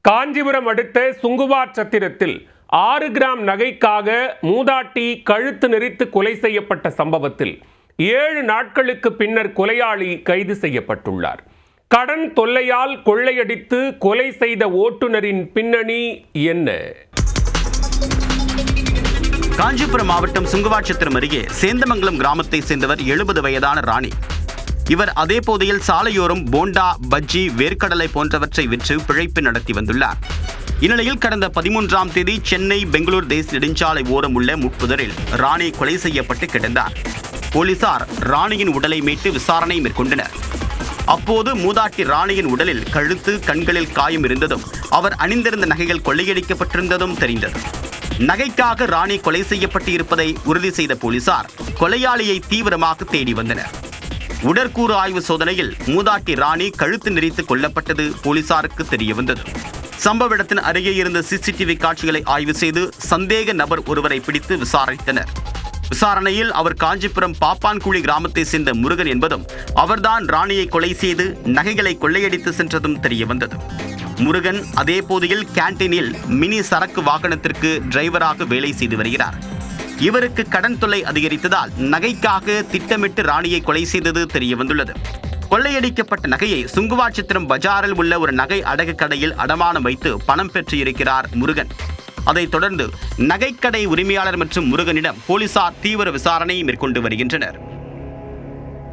காஞ்சிபுரம் அடுத்த சுங்குவார்சத்திரத்தில் 6 கிராம் நகைக்காக மூதாட்டி கழுத்து நெரித்து கொலை செய்யப்பட்ட சம்பவத்தில் 7 நாட்களுக்கு பின்னர் கொலையாளி கைது செய்யப்பட்டுள்ளார். கடன் தொல்லையால் கொள்ளையடித்து கொலை செய்த ஓட்டுநரின் பின்னணி என்ன? காஞ்சிபுரம் மாவட்டம் சுங்குவார்சத்திரம் அருகே சேந்தமங்கலம் கிராமத்தை சேர்ந்தவர் 70 வயதான ராணி. இவர் அதே போதையில் சாலையோரம் போண்டா, பஜ்ஜி, வேர்க்கடலை போன்றவற்றை விற்று பிழைப்பு நடத்தி வந்துள்ளார். இந்நிலையில் கடந்த 13ஆம் தேதி சென்னை பெங்களூர் தேசிய நெடுஞ்சாலை ஓரம் உள்ள முட்புதரில் ராணி கொலை செய்யப்பட்டு கிடந்தார். போலீசார் ராணியின் உடலை மீட்டு விசாரணை மேற்கொண்டனர். அப்போது மூதாட்டி ராணியின் உடலில் கழுத்து, கண்களில் காயம் இருந்ததும் அவர் அணிந்திருந்த நகைகள் கொள்ளையடிக்கப்பட்டிருந்ததும் தெரிந்தது. நகைக்காக ராணி கொலை செய்யப்பட்டு இருப்பதை உறுதி செய்த போலீசார் கொலையாளியை தீவிரமாக தேடி வந்தனர். உடற்கூறு ஆய்வு சோதனையில் மூதாட்டி ராணி கழுத்து நெரித்து கொல்லப்பட்டது போலீசாருக்கு தெரியவந்தது. சம்பவ இடத்தின் அருகே இருந்த சிசிடிவி காட்சிகளை ஆய்வு செய்து சந்தேக நபர் ஒருவரை பிடித்து விசாரித்தனர். விசாரணையில் அவர் காஞ்சிபுரம் பாப்பான்குழி கிராமத்தை சேர்ந்த முருகன் என்பதும் அவர்தான் ராணியை கொலை செய்து நகைகளை கொள்ளையடித்து சென்றதும் தெரியவந்தது. முருகன் அதே போதில் கேண்டீனில் மினி சரக்கு வாகனத்திற்கு டிரைவராக வேலை செய்து வருகிறார். இவருக்கு கடன் தொல்லை அதிகரித்ததால் நகைக்காக திட்டமிட்டு ராணியை கொலை செய்தது தெரியவந்துள்ளது. கொள்ளையடிக்கப்பட்ட நகையை சுங்குவார்சத்திரம் பஜாரில் உள்ள ஒரு நகை அடகு கடையில் அடமானம் வைத்து பணம் பெற்று இருக்கிறார் முருகன். அதைத் தொடர்ந்து நகைக்கடை உரிமையாளர் மற்றும் முருகனிடம் போலீசார் தீவிர விசாரணை மேற்கொண்டு வருகின்றனர்.